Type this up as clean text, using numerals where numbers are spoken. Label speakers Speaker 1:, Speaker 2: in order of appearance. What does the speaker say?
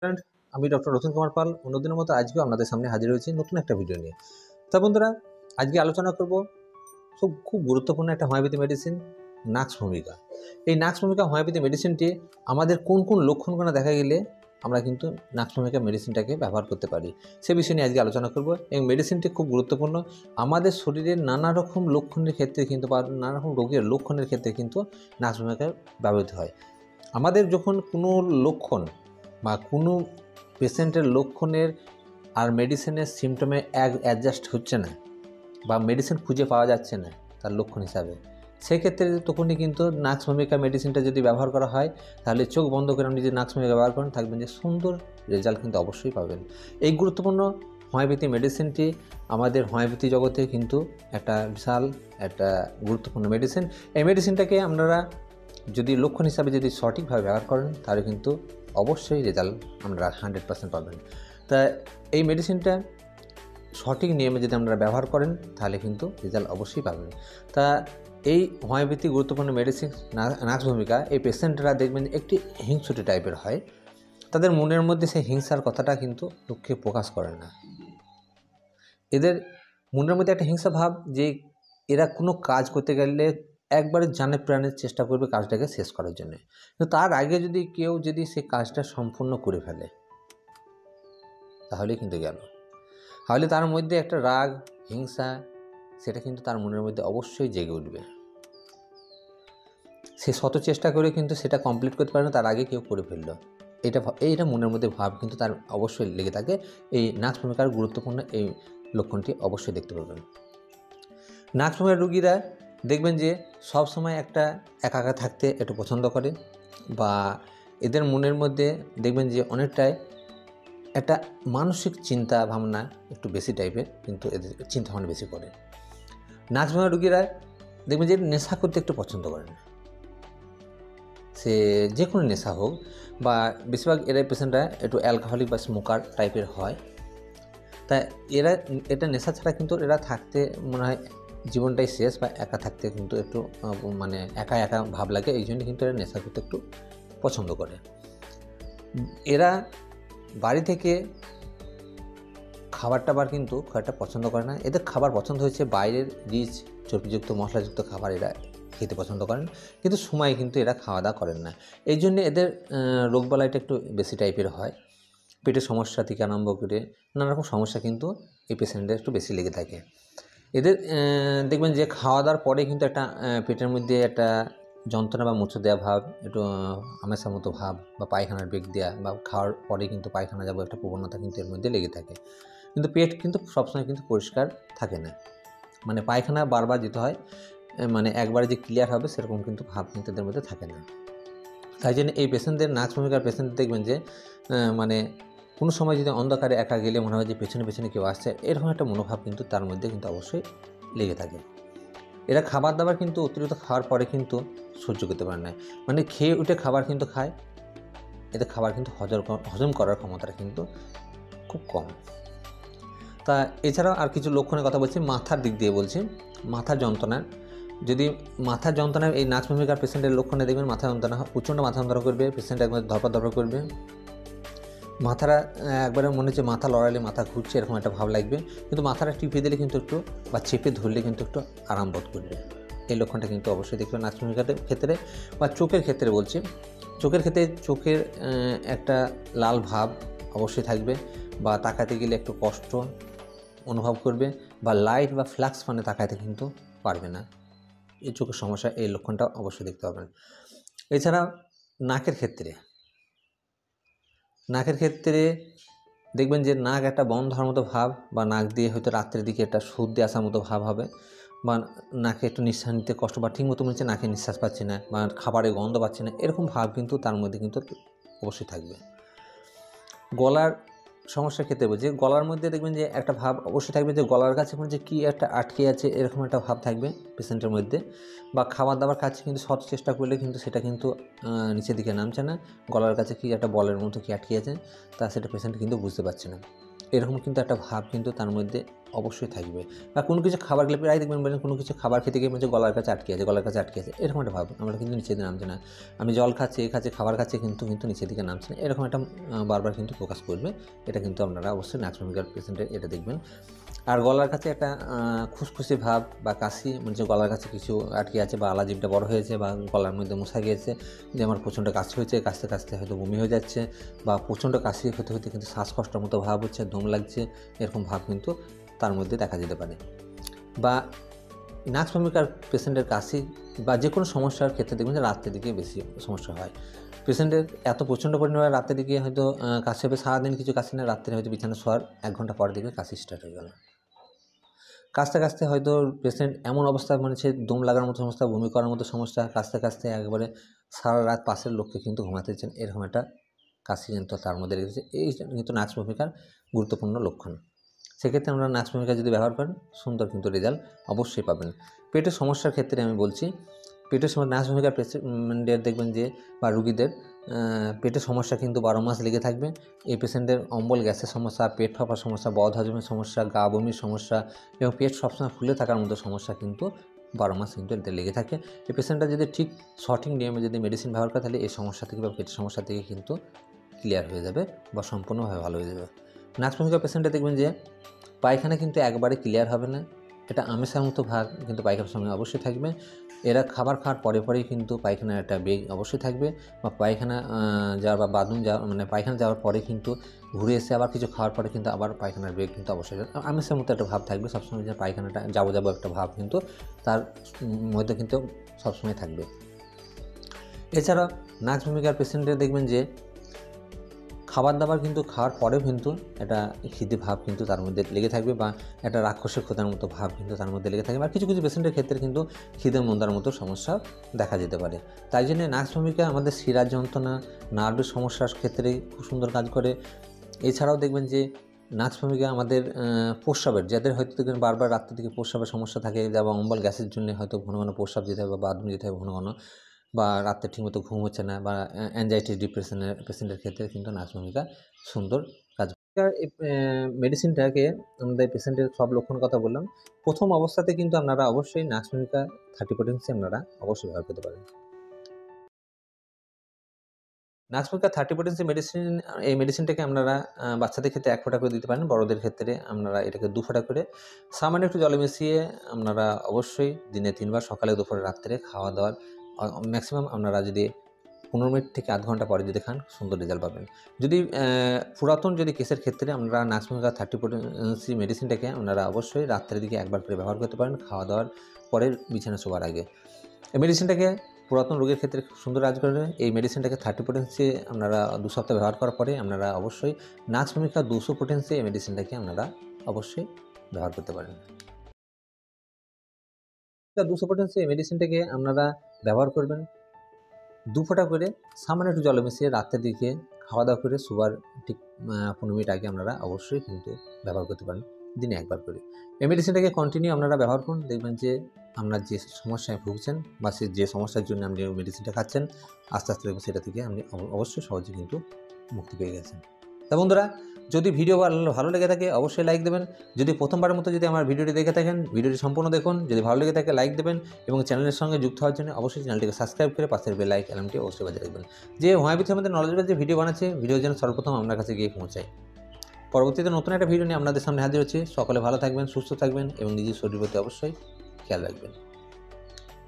Speaker 1: Friend, আমি doctor Ratan Kumar Pal অন্যদিনের মতো আজকেও আপনাদের সামনে হাজির হয়েছি নতুন একটা ভিডিও নিয়ে। তা বন্ধুরা, আজকে আলোচনা করব খুব গুরুত্বপূর্ণ একটা হোমিওপ্যাথি মেডিসিন, নাক্স ভূমিকা। এই নাক্স ভূমিকা হোমিওপ্যাথি মেডিসিনটি আমাদের কোন কোন লক্ষণগুলো দেখা গেলে আমরা কিন্তু নাক্স ভূমিকা মেডিসিনটাকে ব্যবহার করতে পারি, সে বিষয় নিয়ে আজকে আলোচনা করব। এবং মেডিসিনটি খুব গুরুত্বপূর্ণ আমাদের শরীরের নানা রকম লক্ষণের ক্ষেত্রে কিন্তু বা নানা রকম রোগের লক্ষণের ক্ষেত্রে কিন্তু নাক্স ভূমিকা ব্যবহৃত হয়। আমাদের যখন কোনো লক্ষণ বা কোনো পেশেন্টের লক্ষণের আর মেডিসিনের সিমটমে অ্যাডজাস্ট হচ্ছে না বা মেডিসিন খুঁজে পাওয়া যাচ্ছে না তার লক্ষণ হিসাবে, সেক্ষেত্রে তখনই কিন্তু নাক্স ভূমিকা মেডিসিনটা যদি ব্যবহার করা হয়, তাহলে চোখ বন্ধ করে আপনি যদি নাক্স ভূমিকা ব্যবহার করেন, থাকবেন যে সুন্দর রেজাল্ট কিন্তু অবশ্যই পাবেন। এই গুরুত্বপূর্ণ হোমিওপ্যাথি মেডিসিনটি আমাদের হোমিওপ্যাথি জগতে কিন্তু একটা বিশাল একটা গুরুত্বপূর্ণ মেডিসিন। এই মেডিসিনটাকে আপনারা যদি লক্ষণ হিসাবে যদি সঠিকভাবে ব্যবহার করেন, তাহলে কিন্তু অবশ্যই রেজাল্ট আপনারা 100% পাবেন। তা এই মেডিসিনটা সঠিক নিয়মে যদি আপনারা ব্যবহার করেন, তাহলে কিন্তু রেজাল্ট অবশ্যই পাবেন। তা এই হোমিওপ্যাথি গুরুত্বপূর্ণ মেডিসিন নাক্স ভূমিকা, এই পেশেন্টরা দেখবেন একটি হিংসুটে টাইপের হয়। তাদের মনের মধ্যে সেই হিংসার কথাটা কিন্তু দুঃখে প্রকাশ করে না। এদের মনের মধ্যে একটা হিংসা ভাব যে এরা কোনো কাজ করতে গেলে একবারে জানে প্রাণের চেষ্টা করবে কাজটাকে শেষ করার জন্য, কিন্তু তার আগে যদি কেউ যদি সেই কাজটা সম্পূর্ণ করে ফেলে, তাহলে কিন্তু গেল। তাহলে তার মধ্যে একটা রাগ, হিংসা, সেটা কিন্তু তার মনের মধ্যে অবশ্যই জেগে উঠবে। সে শত চেষ্টা করে কিন্তু সেটা কমপ্লিট করতে পারে না, তার আগে কেউ করে ফেললো, এইটা মনের মধ্যে ভাব কিন্তু তার অবশ্যই লেগে থাকে। এই নাক্স ভূমিকার গুরুত্বপূর্ণ এই লক্ষণটি অবশ্যই দেখতে পাবেন। নাক্স ভূমিকার রুগীরা দেখবেন যে সব সময় একটা একা একা থাকতে একটু পছন্দ করে, বা এদের মনের মধ্যে দেখবেন যে অনেকটাই একটা মানসিক চিন্তা ভাবনা একটু বেশি টাইপের, কিন্তু এদের চিন্তা ভাবনা বেশি করে। নাক্স ভূমিকার রুগীরা দেখবেন যে নেশা করতে একটু পছন্দ করেন, সে যে কোনো নেশা হোক, বা বেশিরভাগ এরা পেশেন্টরা একটু অ্যালকোহলিক বা স্মোকার টাইপের হয়। তাই এটা নেশা ছাড়া কিন্তু এরা থাকতে মনে হয় জীবনটাই শেষ, বা একা থাকতে কিন্তু একটু মানে একা একা ভাব লাগে, এই জন্য কিন্তু এরা নেশা করতে একটু পছন্দ করে। এরা বাড়ি থেকে খাবার টাবার কিন্তু খুব একটা পছন্দ করে না। এদের খাবার পছন্দ হয়েছে বাইরের রিচ চর্বিযুক্ত মশলাযুক্ত খাবার এরা খেতে পছন্দ করেন, কিন্তু সময় কিন্তু এরা খাওয়া দাওয়া করেন না। এই জন্যে এদের রোগবালাইটা একটু বেশি টাইপের হয়। পেটের সমস্যা থেকে আরম্ভ করে নানা রকম সমস্যা কিন্তু এই পেশেন্টদের একটু বেশি লেগে থাকে। এদের দেখবেন যে খাওয়া দাওয়ার পরে কিন্তু একটা পেটের মধ্যে একটা যন্ত্রণা বা মুছে দেওয়া ভাব, একটু আমেসার মতো ভাব, বা পায়খানার বেগ দেওয়া, বা খাওয়ার পরে কিন্তু পায়খানা যাবো একটা প্রবণতা কিন্তু এর মধ্যে লেগে থাকে। কিন্তু পেট কিন্তু সবসময় কিন্তু পরিষ্কার থাকে না, মানে পায়খানা বারবার যেতে হয়, মানে একবারে যে ক্লিয়ার হবে সেরকম কিন্তু ভাব কিন্তু এদের মধ্যে থাকে না। তাই জন্য এই পেশেন্টদের নাক্স ভূমিকার পেশেন্ট দেখবেন যে মানে কোনো সময় যদি অন্ধকারে একা গেলে মনে হয় যে পেছনে পেছনে কেউ আসছে, এরকম একটা মনোভাব কিন্তু তার মধ্যে কিন্তু অবশ্যই লেগে থাকে। এরা খাবার দাবার কিন্তু অতিরিক্ত খাওয়ার পরে কিন্তু সহ্য করতে পারে না, মানে খেয়ে উঠে খাবার কিন্তু খায়, এদের খাবার কিন্তু হজম করার ক্ষমতাটা কিন্তু খুব কম। তা এছাড়াও আর কিছু লক্ষণের কথা বলছি, মাথার দিক দিয়ে বলছি। মাথার যন্ত্রণা, যদি মাথার যন্ত্রণা এই নাক্স ভূমিকার পেশেন্টের লক্ষণে দেখবেন মাথা যন্ত্রণা, প্রচণ্ড মাথা যন্ত্রণা করবে, পেশেন্ট একবার ধরপড় করবে, মাথাটা একবারে মনে হচ্ছে মাথা লড়াইলে মাথা ঘুরছে এরকম একটা ভাব লাগবে, কিন্তু মাথাটা টিপে দিলে কিন্তু একটু বা চেপে ধরলে কিন্তু একটু আরাম বোধ করবে। এই লক্ষণটা কিন্তু অবশ্যই দেখবেন নাক্স ভূমিকার ক্ষেত্রে। বা চোখের ক্ষেত্রে বলছি, চোখের ক্ষেত্রে চোখের একটা লাল ভাব অবশ্যই থাকবে, বা তাকাতে গেলে একটু কষ্ট অনুভব করবে, বা লাইট বা ফ্ল্যাক্স ফানে তাকাতে কিন্তু পারবে না। এই চোখের সমস্যা, এই লক্ষণটা অবশ্যই দেখতে পাবেন। এছাড়া নাকের ক্ষেত্রে দেখবেন যে নাক একটা বন্ধ হওয়ার মতো ভাব, বা নাক দিয়ে হয়তো রাত্রের দিকে একটা সর্দি আসার মতো ভাব হবে, বা নাকে একটু নিঃশ্বাস নিতে কষ্ট, বা ঠিক মতো মনে হচ্ছে নাকে নিঃশ্বাস পাচ্ছে না, বা খাবারে গন্ধ পাচ্ছে না, এরকম ভাব কিন্তু তার মধ্যে কিন্তু অবশ্যই থাকবে। গলার সমস্যার ক্ষেত্রে বলছি, গলার মধ্যে দেখবেন যে একটা ভাব অবশ্যই থাকবে, যে গলার কাছে কোনো যে কী একটা আটকে আছে এরকম একটা ভাব থাকবে পেশেন্টের মধ্যে। বা খাবার দাবার খাচ্ছে কিন্তু শত চেষ্টা করলে কিন্তু সেটা কিন্তু নিচের দিকে নামছে না, গলার কাছে কী একটা বলের মতো কি আটকে আছে, তা সেটা পেশেন্ট কিন্তু বুঝতে পারছে না। এরকম কিন্তু একটা ভাব কিন্তু তার মধ্যে অবশ্যই থাকবে। বা কোনো কিছু খাবার খেলে প্রায় দেখবেন বলেন কোনো কিছু খাবার খেতে গিয়ে বলছে গলার কাছে আটকে আছে, গলার কাছে আটকে আছে, এরকম একটা ভাব। আমরা কিন্তু নিচের দিকে নামছে না, আমি জল খাচ্ছি, খাবার খাচ্ছি, কিন্তু নিচের দিকে নামছে না, এরকম একটা বারবার কিন্তু ফোকাস করবে। এটা কিন্তু আপনারা অবশ্যই নাক্স ভূমিকার পেশেন্টের এটা দেখবেন। আর গলার কাছে একটা খুসখুসি ভাব বা কাশি, মানে যে গলার কাছে কিছু আটকে আছে বা আলাজিভটা বড় হয়েছে বা গলার মধ্যে মশা গিয়েছে, যে আমার প্রচণ্ড কাশি হয়েছে, কাশতে কাশতে হয়তো বমি হয়ে যাচ্ছে বা প্রচণ্ড কাশি হতে হতে কিন্তু শ্বাসকষ্টের মতো ভাব হচ্ছে, দম লাগছে, এরকম ভাব কিন্তু তার মধ্যে দেখা যেতে পারে। বা নাক্স ভূমিকার পেশেন্টের কাশি বা যে কোনো সমস্যার ক্ষেত্রে দেখবেন যে রাত্রের দিকে বেশি সমস্যা হয়। পেশেন্টের এত প্রচণ্ড পরিমাণে রাতের দিকে হয়তো কাশি হবে, সারাদিন কিছু কাশি না, রাত্রে হয়তো বিছানা শোয়ার 1 ঘন্টা পরে দেখবে কাশি স্টার্ট হয়ে গেল। কাশতে কাশতে হয়তো পেশেন্ট এমন অবস্থা, মানে সে দম লাগার মতো সমস্যা, বমি করার মতো সমস্যা, কাশতে কাশতে একবারে সারা রাত পাশের লোককে কিন্তু ঘুমাতে দিচ্ছেন, এরকম একটা কাশি কিন্তু তার মধ্যে রেখেছে। এই কিন্তু নাক্স ভূমিকার গুরুত্বপূর্ণ লক্ষণ। সেক্ষেত্রে আমরা নাক্স ভূমিকা যদি ব্যবহার করেন সুন্দর কিন্তু রেজাল্ট অবশ্যই পাবেন। পেটের সমস্যার ক্ষেত্রে আমি বলছি, পেটের সময় নাক্স ভূমিকার পেশেন্টদের দেখবেন যে বা রুগীদের পেটের সমস্যা কিন্তু 12 মাস লেগে থাকবে। এই পেশেন্টের অম্বল গ্যাসের সমস্যা, পেট ফাঁপার সমস্যা, বদ হজমের সমস্যা, গা বমির সমস্যা এবং পেট সবসময় ফুলে থাকার মতো সমস্যা কিন্তু 12 মাস কিন্তু এতে লেগে থাকে। এই পেশেন্টটা যদি ঠিক সঠিক নিয়মে যদি মেডিসিন ব্যবহার করে তাহলে এই সমস্যা থেকে বা পেটের সমস্যা থেকে কিন্তু ক্লিয়ার হয়ে যাবে বা সম্পূর্ণভাবে ভালো হয়ে যাবে। নাক্স ভূমিকা পেশেন্টে দেখবেন যে পায়খানা কিন্তু একবারে ক্লিয়ার হবে না, এটা আমেসার মতো ভাগ কিন্তু পায়খানার সঙ্গে অবশ্যই থাকবে। এরা খাবার খাওয়ার পরে পরেই কিন্তু পায়খানার একটা বেগ অবশ্যই থাকবে, বা পায়খানা যাওয়ার বা বাথরুম যাওয়া, মানে পায়খানা যাওয়ার পরে কিন্তু ঘুরে এসে আবার কিছু খাওয়ার পরে কিন্তু আবার পায়খানার বেগ কিন্তু অবশ্যই আমেসার মতো একটা ভাব থাকবে সবসময়, যে পায়খানাটা যাবো যাবো একটা ভাব কিন্তু তার মধ্যে কিন্তু সবসময় থাকবে। এছাড়া নাক্স ভূমিকার পেশেন্টদের দেখবেন যে খাবার দাবার কিন্তু খাওয়ার পরেও কিন্তু একটা খিদে ভাব কিন্তু তার মধ্যে লেগে থাকবে বা একটা রাক্ষসের খোদার মতো ভাব কিন্তু তার মধ্যে লেগে থাকবে। আর কিছু কিছু পেশেন্টের ক্ষেত্রে কিন্তু খিদে মন্দার মতো সমস্যা দেখা যেতে পারে। তাই জন্য নাক্স ভূমিকা আমাদের শিরার যন্ত্রণা, নার্ভের সমস্যার ক্ষেত্রে খুব সুন্দর কাজ করে। এছাড়াও দেখবেন যে নাক্স ভূমিকা আমাদের প্রস্রাবের, যাদের হয়তো দেখবেন বারবার রাত্রের দিকে প্রস্রাবের সমস্যা থাকে, যেমন অম্বল গ্যাসের জন্য হয়তো ঘন ঘন প্রস্রাব যেতে হবে বা বাথরুম যেতে হবে ঘন ঘন, বা রাত্রে ঠিকমতো ঘুম হচ্ছে না, বা অ্যাংজাইটি ডিপ্রেশনের পেশেন্টের ক্ষেত্রে কিন্তু নাক্স ভূমিকা সুন্দর কাজ করে। এই মেডিসিনটাকে আমাদের পেশেন্টের সব লক্ষণ কথা বললাম। প্রথম অবস্থাতে কিন্তু আপনারা অবশ্যই নাক্স ভূমিকা 30 পোটেন্সি আপনারা অবশ্যই ব্যবহার করতে পারেন। নাক্স ভূমিকা 30 পোটেন্সি মেডিসিন, এই মেডিসিনটাকে আপনারা বাচ্চাদের ক্ষেত্রে 1 ফোঁটা করে দিতে পারেন, বড়দের ক্ষেত্রে আপনারা এটাকে 2 ফোঁটা করে সামান্য একটু জলে মিশিয়ে আপনারা অবশ্যই দিনে 3 বার, সকালে, দুপুরে, রাত্রে খাওয়া দাওয়ার ম্যাক্সিমাম আপনারা যদি 15 মিনিট থেকে আধ ঘন্টা পরে যদি খান সুন্দর রেজাল্ট পাবেন। যদি পুরাতন যদি কেসের ক্ষেত্রে আপনারা নাক্স ভূমিকা 30 পোটেন্সি মেডিসিনটাকে আপনারা অবশ্যই রাত্রের দিকে 1 বার করে ব্যবহার করতে পারেন, খাওয়া দাওয়ার পরে বিছানা শোবার আগে। এই মেডিসিনটাকে পুরাতন রোগের ক্ষেত্রে খুব সুন্দর কাজ করে। এই মেডিসিনটাকে 30 পোটেন্সি আপনারা 2 সপ্তাহ ব্যবহার করার পরে আপনারা অবশ্যই নাক্স ভূমিকা 200 পোটেন্সি এই মেডিসিনটাকে আপনারা অবশ্যই ব্যবহার করতে পারেন। 200 পোটেন্সি এই মেডিসিনটাকে আপনারা ব্যবহার করবেন 2 ফোঁটা করে সামান্য একটু জলে মিশিয়ে রাত্রের দিকে খাওয়া দাওয়া করে শোবার ঠিক 15 মিনিট আগে আপনারা অবশ্যই কিন্তু ব্যবহার করতে পারেন, দিনে 1 বার করে। এই মেডিসিনটাকে কন্টিনিউ আপনারা ব্যবহার করুন, দেখবেন যে আপনার যে সমস্যায় ভুগছেন বা যে সমস্যার জন্য আপনি মেডিসিনটা খাচ্ছেন আস্তে আস্তে দেখবেন সেটা থেকে আপনি অবশ্যই সহজে কিন্তু মুক্তি পেয়ে গেছেন। তা বন্ধুরা, যদি ভিডিও ভালো লেগে থাকে অবশ্যই লাইক দেবেন। যদি প্রথমবারের মতো যদি আমার ভিডিওটি দেখে থাকেন ভিডিওটি সম্পূর্ণ দেখুন, যদি ভালো লেগে থাকে লাইক দেবেন এবং চ্যানেলের সঙ্গে যুক্ত হওয়ার জন্য অবশ্যই চ্যানেলটিকে সাবস্ক্রাইব করে পাশের বেল আইকনটি অবশ্যই বাজিয়ে রাখবেন, যে হোমিওপ্যাথির মধ্যে নলেজ যে ভিডিও বানাচ্ছে ভিডিও যেন সর্বপ্রথম আপনার কাছে গিয়ে পৌঁছায়। পরবর্তীতে নতুন একটা ভিডিও নিয়ে আপনাদের সামনে হাজির হচ্ছি। সকলে ভালো থাকবেন, সুস্থ থাকবেন এবং নিজের শরীরের প্রতি অবশ্যই খেয়াল রাখবেন।